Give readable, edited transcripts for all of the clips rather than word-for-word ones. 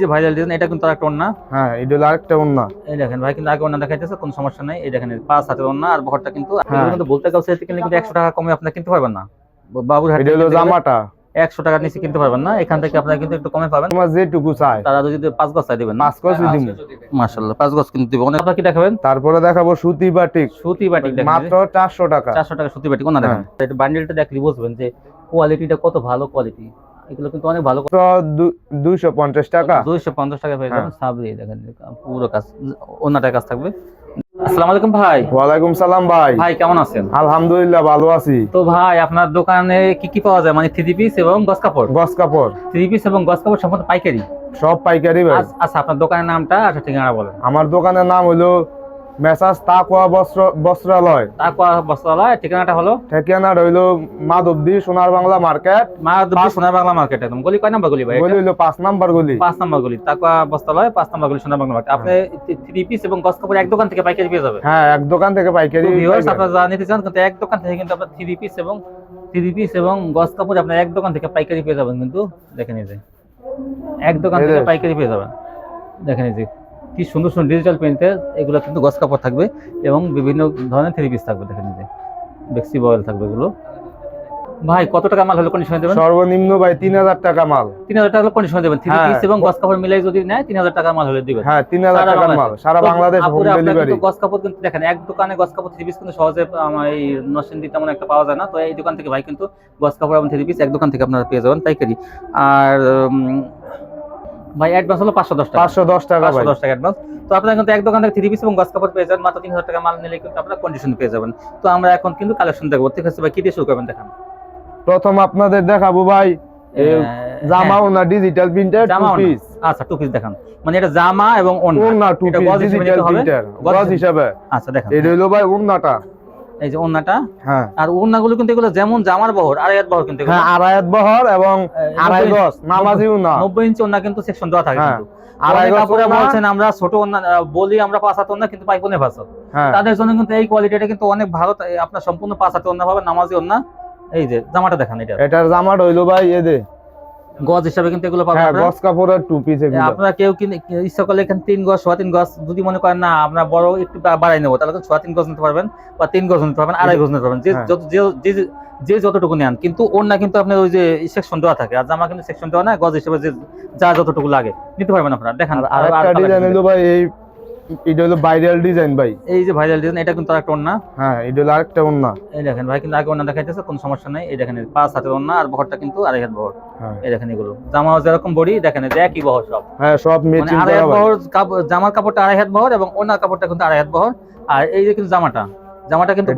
যে viral design, এটা কিন্তু আরেকটা ওন্না। হ্যাঁ, এটা হলো আরেকটা ওন্না। এই দেখেন ভাই, কিন্তু আগে ওন্না দেখাইতেছে, কোনো সমস্যা নাই। এই দেখেন 5 হাতের ওন্না, আর বহরটা কিন্তু হ্যাঁ। এগুলো কিন্তু বলতে কাউছে কিনলে কিন্তু 100 টাকা কমে আপনি কিনতে পারবেন না। বাবুর হাট এটা হলো জামাটা। 100 টাকার নিচে কিনতে পারবেন না, এখান থেকে আপনারা কিন্তু একটু কমে পাবেন। তোমার যেটুকু চাই তারা যদি 5 গজ চাই দিবেন, 5 গজ দিবেন। মাশাআল্লাহ 5 গজ কিন্তু দিব। অনেক কি দেখাবেন? তারপরে দেখাবো সুতি বাটিক। সুতি বাটিক দেখেন মাত্র 400 টাকা। 400 টাকা সুতি বাটিক ওনা দেখেন। এটা বান্ডেলটা দেখলে বুঝবেন যে কোয়ালিটিটা কত ভালো কোয়ালিটি। এগুলো কিন্তু অনেক ভালো। 250 টাকা। 250 টাকা পেয়ে যাবেন। সাবরি দেখেন পুরো কাজ, ওনাটার কাজ থাকবে। আসসালামু আলাইকুম ভাই। ওয়ালাইকুম সালাম ভাই। ভাই কেমন আছেন? আলহামদুলিল্লাহ ভালো আছি। তো ভাই আপনার দোকানে কি কি পাওয়া যায়, মানে 3 পিস এবং গস কাপড়? গস কাপড় 3 পিস এবং গস কাপড় সম্পূর্ণ পাইকারি? সব পাইকারি ভাই। আচ্ছা, আপনার দোকানের নামটা আর ঠিকানা বলেন। আমার দোকানের নাম হলো মেসাজ তাকওয়া বস্ত্রালয়। তাকওয়া বস্ত্রালয়, ঠিকানাটা হলো? ঠিকানাটা হইলো মাধবদী সোনার বাংলা মার্কেট। মাধবদী সোনার বাংলা মার্কেট। একদম গলি কয় নাম্বার গলি ভাই? গলি হইলো 5 নাম্বার গলি। 5 নাম্বার গলি, তাকওয়া বস্ত্রালয় 5 নাম্বার গলি সোনার বাংলা মার্কেট। আপনি 3 পিস এবং গস কাপড় এক দোকান থেকে পাইকারি পেয়ে যাবেন। হ্যাঁ, এক দোকান থেকে পাইকারি। ভিউয়ার্স আপনারা যা নিতে চান কিন্তু এক দোকান থেকে কিন্তু আপনারা 3 পিস এবং গস কাপড় আপনারা এক দোকান থেকে পাইকারি পেয়ে যাবেন। কিন্তু দেখেন এই যে এক দোকান থেকে পাইকারি পেয়ে যাবেন। দেখেন এই যে কি সুন্দর সুন্দর ডিজিটাল প্রিন্টের এগুলো কিন্তু গস কাপড় থাকবে এবং বিভিন্ন ধরনের 3 পিস থাকবে। দেখেন এই যে বেক্সি বয়েল থাকবে এগুলো। ভাই কত টাকা মাল হলে কন্ডিশনে দেবেন? সর্বনিম্ন ভাই 3000 টাকা মাল। 3000 টাকা কন্ডিশনে দেবেন। 3 পিস এবং গস কাপড় মিলাই যদি নেয় 3000 টাকা মাল হলে দিবেন। হ্যাঁ, 3000 টাকা মাল সারা বাংলাদেশ হোম ডেলিভারি। গস কাপড় কিন্তু দেখেন এক দোকানে গস কাপড় 3 পিস কিন্তু সহজে এই নরসিংদী তেমন একটা পাওয়া যায় না। তো এই দোকান থেকে ভাই কিন্তু গস কাপড় এবং 3 পিস এক দোকান থেকে আপনারা পেয়ে যাবেন পাইকারি। আর ভাই অ্যাডভান্স হলো 510 টাকা। 510 টাকা ভাই। 510 টাকা অ্যাডভান্স। তো আপনারা কিন্তু এক দোকান থেকে 3 পিস এবং গস কাপড় পেয়ে যাবেন মাত্র 3000 টাকা মাল নিলে কিন্তু আপনারা কন্ডিশন পেয়ে যাবেন। তো আমরা এখন কিন্তু কালেকশন দেখব। ঠিক আছে ভাই, কি দিয়ে শুরু করবেন দেখান? প্রথম আপনাদের দেখাবো ভাই জামাও না ডিজিটাল প্রিন্টার 2 পিস। আচ্ছা 2 পিস দেখান, মানে এটা জামা এবং ওন্না 2 পিস ডিজিটাল প্রিন্টার গজ হিসাবে। আচ্ছা দেখেন, এটা হলো ভাই ওন্নাটা। এই যে ওন্নাটা। হ্যাঁ, আর ওন্নাগুলো কিন্তু এগুলো যেমন জামার বহর আড়াই হাত বহর কিন্তু হ্যাঁ, আড়াই হাত বহর এবং আড়াই গজ নামাজি ওন্না। 90 ইঞ্চি ওন্না কিন্তু সেকশন দেওয়া থাকে কিন্তু। আড়াই গজ কাপড়ে বলছেন আমরা ছোট ওন্না বলি, আমরা 5 হাত ওন্না কিন্তু পাইপনে 5 হাত। তাদের জন্য কিন্তু এই কোয়ালিটিটা কিন্তু অনেক ভালো। আপনার সম্পূর্ণ 5 হাত ওন্না পাবেন, নামাজি ওন্না। এই যে জামাটা দেখান, এটার জামাটা হইলো ভাই এই যে গজ হিসাবে কিন্তু এগুলো পাবেন। হ্যাঁ, গজ কাপড়ের 2 পিস এগুলো। আপনারা কেউ কি ইচ্ছা করলে এখানে 3 গজ 3.5 গজ যদি মনে করেন না আমরা বড় একটু বাড়াই নেবো, তাহলে 3.5 গজ নিতে পারবেন বা 3 গজ নিতে পারবেন, আড়াই গজ নিতে পারবেন, যে যতটুকু নেন। কিন্তু ওন্না কিন্তু আপনার ওই যে সেকশন দেওয়া থাকে, আর জামা কিন্তু সেকশন দেওয়া না, গজ হিসেবে যে যা যতটুকু লাগে নিতে পারবেন আপনারা। দেখেন আরেকটা ডিজাইন হলো ভাই এটা হলো ভাইরাল ডিজাইন ভাই। এই যে ভাইরাল ডিজাইন, এটা কিন্তু আরেকটা ওন্না। হ্যাঁ, এটা হলো আরেকটা ওন্না। এই দেখেন ভাই, কিন্তু আগে ওন্না দেখাইতেছে, কোনো সমস্যা নাই। এই দেখেন 5 হাতের ওন্না, আর বহরটা কিন্তু আড়াই হাত বহর। এই দেখেন এগুলো জামা যেরকম বডি দেখেন যে একই বহর সব। হ্যাঁ, সব ম্যাচিং করা। আড়াই হাত বহর জামার কাপড়টা আড়াই হাত বহর এবং ওন্নার কাপড়টা কিন্তু আড়াই হাত বহর। আর এই যে কিন্তু জামাটা কিন্তু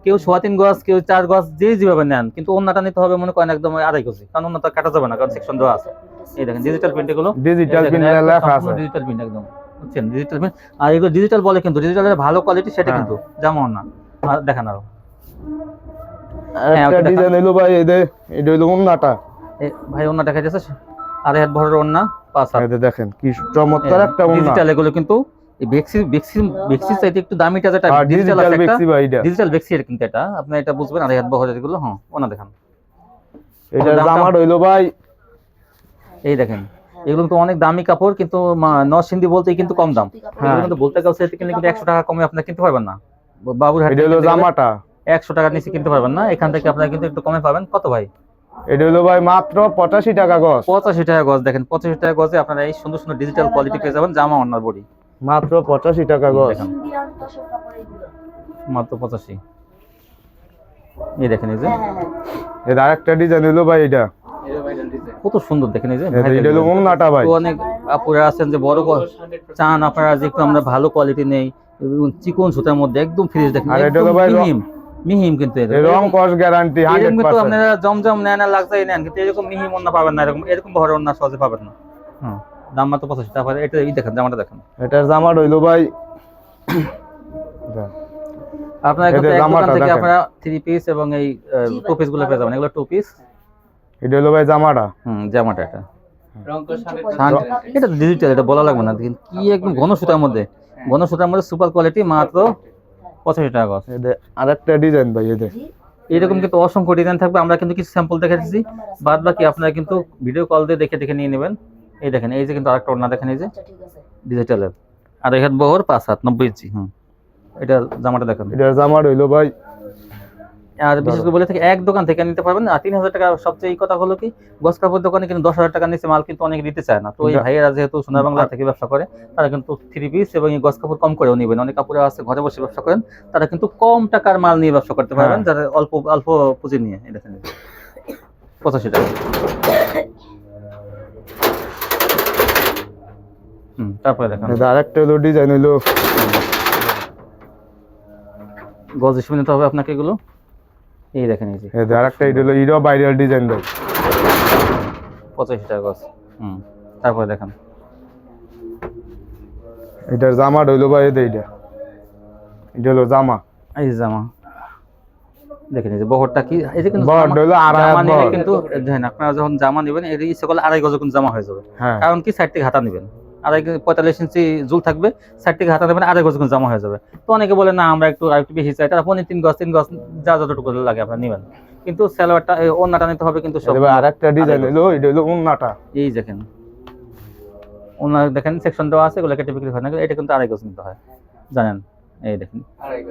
কেউ 3.5 গজ কেউ 4 গজ যেভাবে নেন, কিন্তু ওন্নাটা নিতে হবে মনে করেন একদম আড়াই গজ, কারণ ওন্নাটা কাটা যাবে না, কারণ সেকশন দেওয়া আছে। এই দেখেন ডিজিটাল প্রিন্ট, এগুলো ডিজিটাল প্রিন্ট লেখা আছে, ডিজিটাল প্রিন্ট একদম বুঝছেন, ডিজিটাল প্রিন্ট। আর এগুলো ডিজিটাল বলে কিন্তু ডিজিটালের ভালো কোয়ালিটি, সেটা কিন্তু জামা ওন্না। আর দেখেন আরো একটা ডিজাইন হলো ভাই এটা হলো ওন্নাটা। ভাই ওন্না দেখা যাচ্ছে আড়াই হাত বহরের ওন্না 5 হাত। এই দেখেন কি চমৎকার একটা ওন্না। ডিজিটাল এগুলো কিন্তু বেক্সি চাইতে একটু দামিটা যেটা ডিজিটাল আছে, ডিজিটাল বেক্সি এর কিন্তু এটা আপনি এটা বুঝবেন। আড়াই হাত বহরের এগুলো। হ্যাঁ, ওনা দেখেন এটা জামা হইলো ভাই। এই দেখেন এগুলো কিন্তু অনেক দামি কাপড়, কিন্তু নরসিংদী বলতেই কিন্তু কম দাম। এগুলো কিন্তু বলতে কাউছে কিনলে কিন্তু 100 টাকা কমে আপনি কিনতে পারবেন না। বাবুর হাট হলো জামাটা 100 টাকার নিচে কিনতে পারবেন না, এখান থেকে আপনারা কিন্তু একটু কমে পাবেন। কত ভাই? এটা হলো ভাই মাত্র 85 টাকা গজ। 85 টাকা গজ। দেখেন 85 টাকা গজে আপনারা এই সুন্দর সুন্দর ডিজিটাল কোয়ালিটি পেয়ে যাবেন জামা ওন্নার বডি। মাত্র 85 টাকা গজ। মাত্র 85। এই দেখেন এই যে এর আরেকটা ডিজাইন হলো ভাই এটা কত সুন্দর। দেখেন এই যে এটা হলো ওন্নাটা ভাই। অনেক আপুরা আছেন যে বড় চান আপনারা যে একটু আমরা ভালো কোয়ালিটি নেই, চিকন সুতার মধ্যে একদম ফ্রেশ। দেখেন আর এটা তো ভাই মিহিম কিন্তু রং কস গ্যারান্টি 100%। আপনারা জমজম নেন আর লাক্সারি নেন, কিন্তু এরকম মিহিম ওন্না পাবেন না, এরকম বড় ওন্না সহজে পাবেন না। হ্যাঁ, দাম মাত্র 85 টাকা। এটা এই দেখেন জামাটা দেখেন, এটার জামা হইলো ভাই আপনারা কিন্তু এক দোকান থেকে আপনারা 3 পিস এবং এই 2 পিস গুলো পেয়ে যাবেন। এগুলো 2 পিস। এটা হলো ভাই জামাটা। জামাটা এটা এটা ডিজিটাল, এটা বলা লাগবে না। দেখেন কি একদম ঘন সুতার মধ্যে সুপার কোয়ালিটি, মাত্র 85 টাকা গজ। আরেকটা ডিজাইন ভাই এরকম কিন্তু অসংখ্য ডিজাইন থাকবে। আমরা কিন্তু কিছু স্যাম্পল দেখাচ্ছি, বাদ বাকি আপনারা কিন্তু ভিডিও কল দিয়ে দেখে নিয়ে নেবেন। এই দেখেন এই যে কিন্তু আরেকটা ওড়না দেখেন এই যে আচ্ছা ঠিক আছে। ডিজিটালের, আর এই হাত বহর 5 হাত 90 ইঞ্চি। এটা জামাটা দেখেন। এটার জামা রইলো ভাই, আর বিশেষ করে বলে থেকে এক দোকান থেকে নিতে পারবেন। আর 3000 টাকা সবচেয়ে এই কথা হলো কি, গস কাপড় দোকানে কিন্তু 10,000 টাকা নিচে মাল কিন্তু অনেকে দিতে চায় না। তো এই ভাইয়েরা যেহেতু সোনার বাংলা থেকে ব্যবসা করে, তারা কিন্তু 3 পিস এবং এই গস কাপড় কম করেও নেবেন। অনেক কাপড় আছে ঘরে বসে ব্যবসা করেন, তারা কিন্তু কম টাকার মাল নিয়ে ব্যবসা করতে পারবেন, যারা অল্প অল্প পুঁজি নিয়ে। এই দেখেন 85 টাকা। তারপরে দেখেন এটা আরেকটা হলো ডিজাইন হইলো গজ হিসেবে নিতে হবে আপনাকে এগুলো। এই দেখেন এই যে এটা আরেকটা, এটা হলো ইরো ভাইরাল ডিজাইন ভাই, 85 টাকা গজ। তারপরে দেখেন এটার জামা হইলো ভাই, এটা হলো জামা, এই যে জামা দেখেন। এই যে বহরটা কি, এই যে কিন্তু বহরটা হলো আড়াই হাত জামা নিলে বহর। কিন্তু দেখেন আপনারা যখন জামা নেবেন এই ইচ্ছে করলে 2.5 গজ কিন্তু জামা হয়ে যাবে। হ্যাঁ কারণ কি সাইড থেকে হাতা নেবেন, 45 ইঞ্চি জুল থাকবে, সাইড থেকে হাতা নেবেন, 2.5 গজ কিন্তু জামা হয়ে যাবে। তো অনেকে বলে না আমরা আরেকটু বেশি চাই, তারা 3 গজ যা যতটুকু লাগে আপনারা নেবেন। কিন্তু সালোয়ারটা ওড়নাটা নিতে হবে কিন্তু সব। এবার আরেকটা ডিজাইন হইলো, এটা হলো উন্নাটা, এই দেখেন ওনার দেখেন সেকশন দেওয়া আছে, এগুলো কেটে বিক্রি হয় না, এটা কিন্তু 2.5 গজ নিতে হয় জানেন। এই দেখেন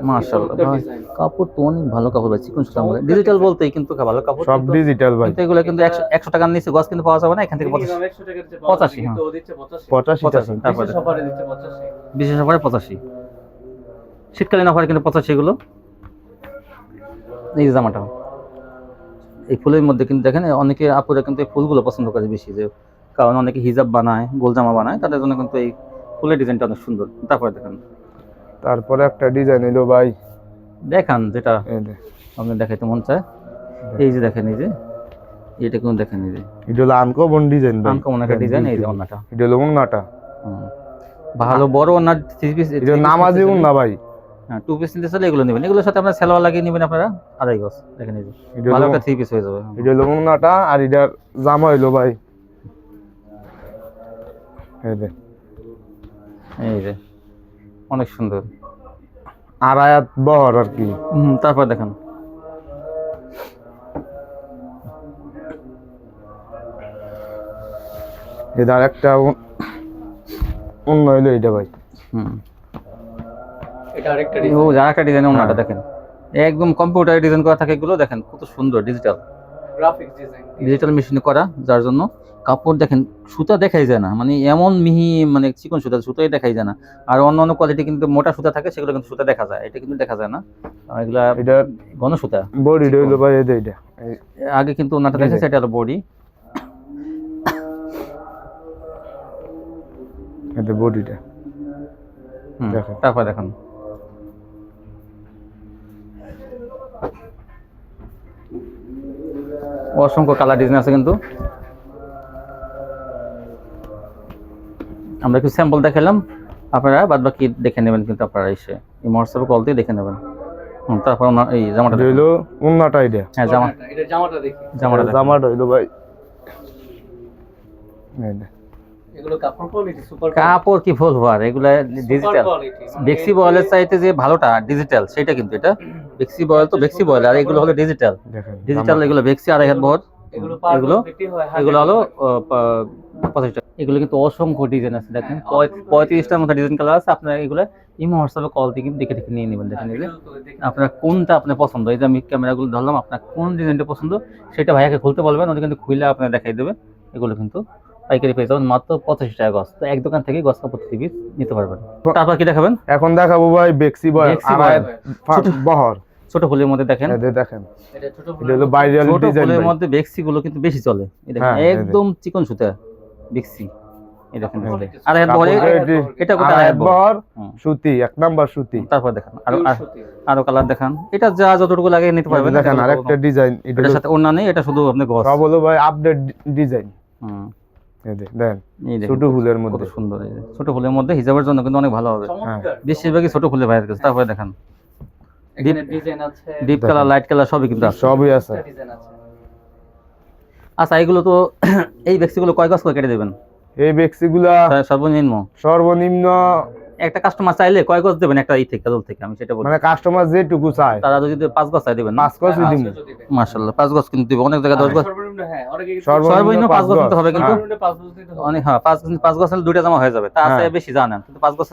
মাশাআল্লাহ ভাই, কাপড় তো অনেক ভালো কাপড় ভাই, চিকন সুতা মধ্যে ডিজিটাল বলতেই কিন্তু ভালো কাপড়। সব ডিজিটাল ভাই, কিন্তু এগুলো কিন্তু 100 টাকার নিচে গজ কিন্তু পাওয়া যাবে না, এখান থেকে 85। 85 তারপরে বিশেষ অফারে 85, শীতকালীন অফারে কিন্তু 85 এগুলো। এই যে জামাটা এই ফুলের মধ্যে কিন্তু দেখেন অনেকে আপুরা কিন্তু এই ফুলগুলো পছন্দ করে বেশি, যে কারণ অনেকে হিজাব বানায়, গোল জামা বানায়, তাদের জন্য কিন্তু এই ফুলের ডিজাইনটা অনেক সুন্দর। তারপরে দেখেন তারপরে একটা ডিজাইন হইলো ভাই, দেখান যেটা এই যে আপনি দেখাইতে মন চায়। এই যে দেখেন এই যে এটা কিন্তু দেখেন এই যে এটা হলো আনকমন ডিজাইন ভাই, আনকমন একটা ডিজাইন। এই যে ওন্নাটা এটা হলো উন্নাটা, ভালো বড় ওন্না 3 পিস, এটা নামাজি উন্না ভাই, হ্যাঁ 2 পিস নিতে চাইলে এগুলো নেবেন। এগুলোর সাথে আপনারা সালোয়ার লাগিয়ে নেবেন আপনারা 2.5 গজ। দেখেন এই যে এটা ভালো হলো একটা 3 পিস হয়ে যাবে। এটা হলো উন্নাটা, আর এটার জামা হইলো ভাই এই যে অনেক সুন্দর আড়াই হাত বহর আর কি। তারপর দেখেন এটা আরেকটা অন্য হইলো এটা ভাই, ও যা একটা ডিজাইন ওনাটা দেখেন একদম কম্পিউটারে ডিজাইন করা থাকে, এগুলো দেখেন কত সুন্দর ডিজিটাল গ্রাফিক্স ডিজাইন, ডিজিটাল মেশিনে করা, যার জন্য কাপড় দেখেন সুতা দেখাই যায় না, মানে এমন মিহি মানে চিকন সুতাই দেখাই যায় না। আর অন্য কোয়ালিটি কিন্তু মোটা সুতা থাকে, সেগুলো কিন্তু সুতা দেখা যায়, এটা কিন্তু দেখা যায় না। এগুলা এটা ঘন সুতা। বডি হইলো ভাই, এটা আগে কিন্তু ওনাটা দেখেছে, এটা হলো বডি, এটা বডিটা দেখেন। তারপর দেখেন অসংখ্য কালার ডিজাইন আছে, কিন্তু আমরা একটু স্যাম্পল দেখালাম, আপনারা বাদ বাকি দেখে নেবেন কিন্তু আপনারা এসে এই হোয়াটসঅ্যাপে কল দিয়ে দেখে নেবেন। তারপর এই জামাটা হইলো উন্নাটা, এটা হ্যাঁ জামাটা দেখি, জামাটা হইলো ভাই, এগুলো কাপড় কোয়ালিটি সুপার কাপড় কি বলবো আর, এগুলা ডিজিটাল বেক্সি বয়েলের চাইতে যে ভালোটা ডিজিটাল, সেটা কিন্তু এটা বেক্সি বয়েল তো বেক্সি বয়েল, আর এগুলো হলো ডিজিটাল। ডিজিটাল এগুলো বেক্সি 2.5 হাত বহর, এগুলো এগুলো হলো 25 টাকা। এগুলো কিন্তু অসংখ্য ডিজাইন আছে, দেখেন 35টার মতো ডিজাইন কালার আছে। আপনারা এগুলো ইমো হোয়াটসঅ্যাপে কল দিয়ে কিন্তু দেখে দেখে নিয়ে নেবেন। দেখেন এই যে আপনার কোনটা আপনার পছন্দ, এই যে আমি ক্যামেরাগুলো ধরলাম, আপনার কোন ডিজাইনটা পছন্দ সেটা ভাইয়াকে খুলতে বলবেন, উনি কিন্তু খুলে আপনার দেখাই দেবে। এগুলো কিন্তু পাইকারি পেয়ে যাবেন মাত্র 85 টাকা গজ। তো এক দোকান থেকে গজ কাপড় 3 পিস নিতে পারবেন। তারপর কি দেখাবেন? এখন দেখাবো ভাই বেক্সি বয়েল, আড়াই হাত বহর, ছোট ফুলের মধ্যে দেখেন, দেখেন এটা হলো ভাইরাল ছোট ডিজাইন ফুলের মধ্যে বেক্সি গুলো কিন্তু বেশি চলে। এই দেখেন একদম চিকন সুতা বেক্সি, এই দেখেন আড়াই হাত বহর, এটা কোথায় আড়াই হাত বহর সুতি, 1 নাম্বার সুতি। তারপর দেখেন আরো কালার দেখান, এটা যা যতটুকু লাগে নিতে পারবেন। দেখেন আরেকটা ডিজাইন, এটার সাথে ওড়না নেই, এটা শুধু আপনি গজ। সব হলো ভাই আপডেট ডিজাইন। দেখেন ছোট ফুলের মধ্যে সুন্দর, এই যে ছোট ফুলের মধ্যে হিজাবের জন্য কিন্তু অনেক ভালো হবে, বেশিরভাগই ছোট ফুলের ভাইয়ের কাছে। তারপরে দেখেন এখানে ডিজাইন আছে, ডিপ কালার লাইট কালার সবই কিন্তু আছে, সবই আছে। ডিজাইন আছে। আচ্ছা এগুলো তো এই বেক্সিগুলো কয় গজ করে কেটে দেবেন? এই বেক্সিগুলা সর্বনিম্ন একটা কাস্টমার চাইলে কয় গজ দেবেন একটা থেকে কাজল থেকে, আমি সেটা বলবো। মানে কাস্টমার যেটুকু চায় তারা যদি 5 গজ চাই দেবেন 5 গজ দিমু। মাশাআল্লাহ 5 গজ কিন্তু দিবে, অনেক জায়গায় 10 গজ সর্বনিম্ন হ্যাঁ অনেকে সর্বনিম্ন 5 গজ নিতে হবে, কিন্তু সর্বনিম্ন 5 গজ দিতে হবে। অনেক হ্যাঁ 5 গজ হলে দুইটা জামা হয়ে যাবে, তার হ্যাঁ। চেয়ে বেশি জানেন, কিন্তু 5 গজ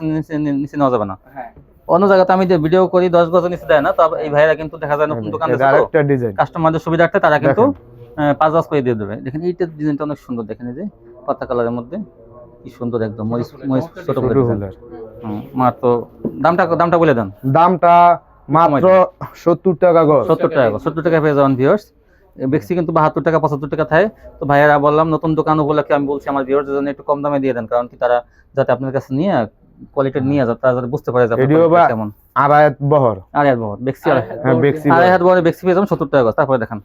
নিচে নেওয়া যাবে না। হ্যাঁ অন্য জায়গাতে আমি যে ভিডিও করি 10 গজ নিচে দেয় না, তো এই ভাইরা কিন্তু দেখা যায় নতুন দোকানে এটা আরেকটা ডিজাইন কাস্টমারদের সুবিধার্থে তারা কিন্তু দেখেন। 5 গজ করে দিয়ে দেবে। দেখেন এইটার ডিজাইনটা অনেক সুন্দর, দেখেন এই যে পাতা কালারের মধ্যে কি সুন্দর একদম মরিচ মরিচ ছোট ছোট করে ফুলের। মাত্র দামটা বলে দেন। দামটা মাত্র 70 টাকা গজ। 70 টাকা 70 টাকা পেয়ে যাবেন ভিউয়ার্স। বেক্সি কিন্তু 72 টাকা 75 টাকা থাকে। তো ভাইয়ারা বললাম নতুন দোকান উপলক্ষে আমি বলছি আমার ভিউয়ারদের জন্য একটু কম দামে দিয়ে দেন, কারণ কি তারা যাতে আপনার কাছে নিয়ে কোয়ালিটি নিয়ে যাতে তারা যাতে বুঝতে পারে যে আপনার এডিও বা quality কেমন। আড়াইত বহর। আর এর বহুত বেক্সি আর হ্যাঁ বেক্সি আড়াই হাত বড় বেক্সি পেয়ে যাবেন 70 টাকা গজ। তারপরে দেখেন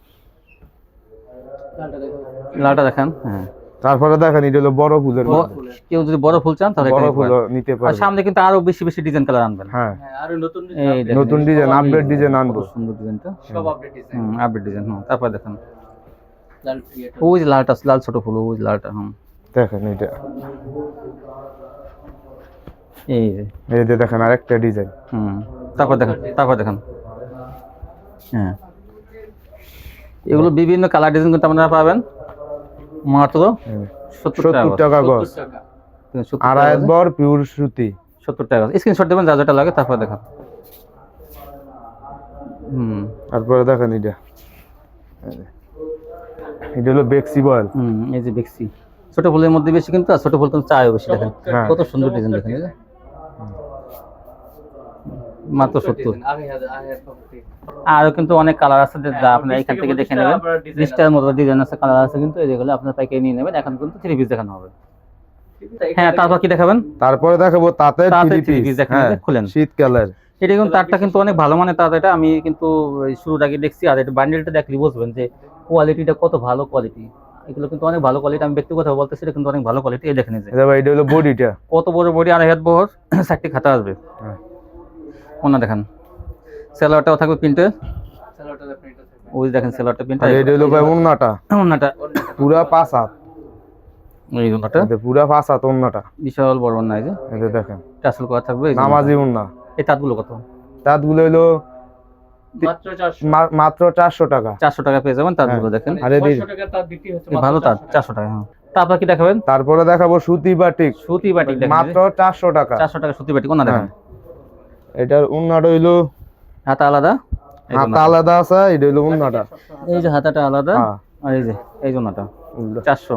লালটা দেখো। লালটা দেখেন, হ্যাঁ তারপরে দেখেন এটা হলো বড় ফুলের ব- কেউ যদি বড় ফুল চান তাহলে এটা বড় নিতে ফুল পারেন। নিতে আর পারবে। সামনে কিন্তু আরো বেশি বেশি ডিজাইন কালার আনবেন। হ্যাঁ হ্যাঁ আর নতুন এই দেখেন, নতুন ডিজাইন আপডেট ডিজাইন আনবো। কত সুন্দর ডিজাইনটা, সব আপডেট ডিজাইন। Update design. তারপরে দেখেন লাল ক্রিয়েটর। ওই যে লালটা, লাল ছোট ফুল, ওই যে লালটা। দেখেন এটা এই যে এই যে দেখেন আরেকটা ডিজাইন। তারপর দেখেন হ্যাঁ এগুলো বিভিন্ন কালার ডিজাইন কিন্তু আপনারা পাবেন মাত্র 70 টাকা 70 টাকা গজ। 70 টাকা। 70 আড়াইত বহর পিওর সুতি। 70 টাকা স্ক্রিনশট দেবেন যা যেটা লাগে, তারপর দেখেন। তারপরে দেখেন এটা এটা হলো বেক্সি বয়েল। এই যে দেখছি ছোট ফুলের মধ্যে বেশি, কিন্তু আর ছোট ফুল কিন্তু চায়ও বেশি। দেখেন হ্যাঁ। কত সুন্দর ডিজাইন, দেখেন এই যে। মাত্র 70। ডিজাইন, আড়াই হাজার টাকা। আরো কিন্তু অনেক কালার আছে যা আপনি এখান থেকে দেখে নেবেন। 20টার মতো ডিজাইন আছে, কালার আছে, কিন্তু যেগুলো আপনার পাইকারি নিয়ে নেবেন। এখন কিন্তু 3 পিস দেখানো হবে। হ্যাঁ তারপর কি দেখাবেন? তারপরে দেখাবো তাতে তাতে 3 three পিস। piece দেখেন, হ্যাঁ এই যে খুলেন। শীতকালের। এটা কিন্তু তারটা কিন্তু অনেক ভালো মানের তার, এটা আমি কিন্তু ওই শুরুর আগে দেখছি। আর এটা বান্ডেলটা দেখলে বুঝবেন যে কোয়ালিটিটা কত ভালো কোয়ালিটি। এগুলো কিন্তু অনেক ভালো কোয়ালিটি, আমি ব্যক্তিগতভাবে বলতেছি এটা কিন্তু অনেক ভালো কোয়ালিটি। এই দেখেন এই যে এটা ভাই এটা হলো বডিটা। কত বড় বডি, আড়াই হাত বহর, 4টি খাতা আসবে। হ্যাঁ ওনা দেখেন সেলোয়ারটাও থাকবে প্রিন্টের, সালোয়ারটা প্রিন্টার থাকবে। ওই দেখেন সেলোয়ারটা প্রিন্ট। আর এটা হলো ভাই ওন্নাটা ওনাটা পুরা 5 হাত। এই ওনাটা এটা পুরা 5 হাত ওন্নাটা। বিশাল বড় ওনা, এই যে এটা দেখেন টাসেল করা থাকবে। এই যে নামাজি ওন্না। এই তাঁতগুলো কত? তাতগুলো হলো মাত্র 400 মাত্র 400 টাকা। 400 টাকা পেয়ে যাবেন তাঁতগুলো। দেখেন আরে দিদি। 600 টাকা তার বিক্রি হচ্ছে এই ভালো তাঁত 400 টাকা। হ্যাঁ তারপর কি দেখাবেন? তারপরে দেখাবো সুতি বাটিক সুতি বাটিক দেখেন, মাত্র 400 টাকা। 400 টাকা সুতি বাটিক। ওনা দেখেন এটার ওন্নাটা হইলো হাতা আলাদা, এই যে হাতা ওনাটা। আলাদা আছে, এটা হইলো ওন্নাটা। এই যে হাতাটা আলাদা, হ্যাঁ আর এই যে ওনাটা 400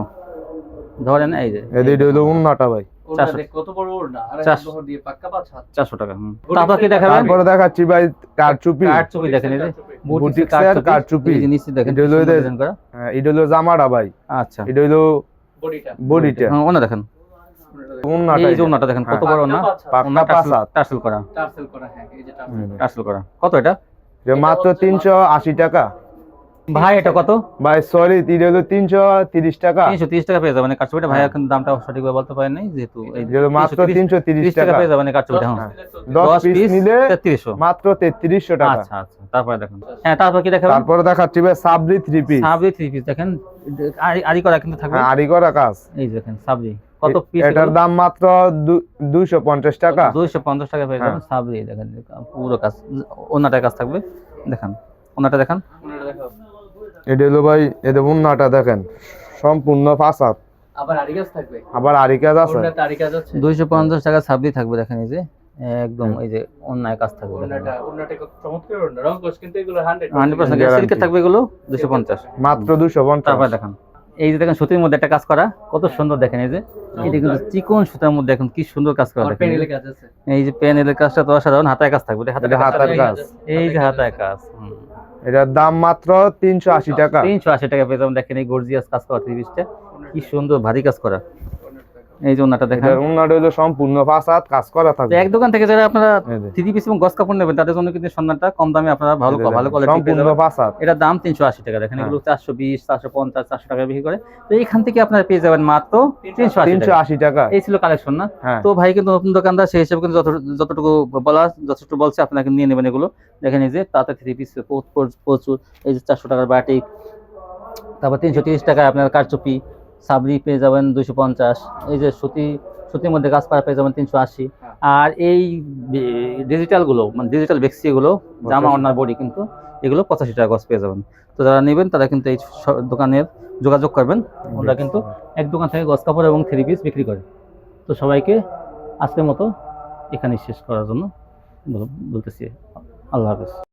ধরেন। এই যে এটা হইলো ওন্নাটা ভাই। ওড়না 400 দেখ কত বড় ওড়না, আড়াই 400 বহর দিয়ে পাক্কা 5 হাত। 400 টাকা। তারপর কি দেখাবেন? তারপরে দেখাচ্ছি ভাই কারচুপি। কারচুপি দেখেন, এই যে বুটিক বুটিক কারচুপি। এই যে নিচে দেখেন এটা হলো সুন্দর এদের- ডিজাইন করা। হ্যাঁ, এটা হলো জামাটা ভাই। আচ্ছা এটা হইলো বডিটা বডিটা। হ্যাঁ ওনা দেখেন, ওন্নাটা এই যে ওনাটা দেখেন কত বড় ওনা, পাক্কা ওনা 5 হাত। টার্সেল করা, টার্সেল করা। হ্যাঁ এই যে টার্সেল। টার্সেল করা। কত এটা যে মাত্র 380 টাকা। ভাই? এটা কত? ভাই সরি এটা হলো 330 টাকা। 330 টাকা পেয়ে যাবেন কারচুপিটা। ভাই এখন দামটা সঠিকভাবে বলতে পারেন নাই, যেহেতু এই এটা হলো মাত্র 330 টাকা টাকা। পেয়ে যাবেন কারচুপিটা। হ্যাঁ 10 পিস নিলে 3300। মাত্র 3300 টাকা। আচ্ছা আচ্ছা তারপরে দেখেন। হ্যাঁ তারপর কি দেখাবেন? তারপরে দেখাচ্ছি ভাই সাবরি 3 পিস। সাবরি 3 পিস দেখেন, আরি করা কিন্তু থাকবে। হ্যাঁ আরি করা কাজ। এই যে দেখেন সাবরি কত পিস, এটার দাম মাত্র 250 টাকা। 250 টাকা পেয়ে যাবেন সাবরি। দেখেন পুরো কাজ, ওনাটার কাজ থাকবে। দেখেন ওনাটা দেখেন, ওড়নাটা দেখো। এটা হলো ভাই এদের ওন্নাটা দেখেন সম্পূর্ণ 5 হাত। আবার আরি কাজ থাকবে। আবার আরি কাজ আছে। ওড়নাটা আরি কাজ আছে। 250 টাকা সাবরি থাকবে। দেখেন এই যে একদম এই যে অন্যায় কাজ থাকবে। ওড়নাটা কত চমৎকার ওড়না, রং কোশ কিন্তু এগুলো 100% 100% সিল্কের থাকবে এগুলো 250। মাত্র 250। তারপর দেখেন এই যে দেখেন সুতির মধ্যে একটা কাজ করা, কত সুন্দর দেখেন। এই যে এটা কিন্তু চিকন সুতার মধ্যে দেখুন কি সুন্দর কাজ করা। আর দেখেন প্যানেলে কাজ আছে। এই যে প্যানেলের কাজটা তো অসাধারণ। হাতায় কাজ থাকবে, এটা হাতার কাজ। এই যে হাতায় কাজ। এটার দাম মাত্র 380 টাকা। 380 টাকা পেয়ে যাবেন। দেখেন এই গর্জিয়াস কাজ করা 3 পিসটা কি সুন্দর ভারী কাজ করা। এই যে ওনাটা দেখেন, এটার ওন্নাটা হলো সম্পূর্ণ 5 হাত কাজ করা তো থাকবে। এক দোকান থেকে যারা আপনারা এই যে, 3 পিস এবং গস কাপড় নেবেন তাদের জন্য কিন্তু সন্ধানটা কম দামে আপনারা ভালো এই যে ভালো দেখেন, কোয়ালিটি পেয়ে সম্পূর্ণ যাবেন। 5 হাত। এটার দাম 380 টাকা। দেখেন এগুলো 420 450 400 টাকা বিক্রি করে। তো এখান থেকে আপনারা পেয়ে যাবেন মাত্র 380 টাকা। 380 টাকা। এই ছিল কালেকশন না? হ্যাঁ তো ভাই কিন্তু নতুন দোকানদার, সেই হিসেবে কিন্তু যতটুকু যথেষ্ট বলছে আপনাকে নিয়ে নেবেন এগুলো। দেখেন এই যে তাতে 3 পিস প্রচুর। এই যে 400 টাকার বাটিক, তারপর 330 টাকায় আপনার কারচুপি, সাবরি পেয়ে যাবেন 250। এই যে সুতি সুতির মধ্যে কাজ করা পেয়ে যাবেন 380। আর এই ডিজিটালগুলো মানে ডিজিটাল বেক্সিগুলো জামা ওনার বডি কিন্তু এগুলো 85 টাকা গজ পেয়ে যাবেন। তো যারা নেবেন তারা কিন্তু এই দোকানের যোগাযোগ করবেন, ওরা কিন্তু এক দোকান থেকে গজ কাপড় এবং 3 পিস বিক্রি করে। তো সবাইকে আজকের মতো এখানে শেষ করার জন্য বলতেছি আল্লাহ হাফেজ।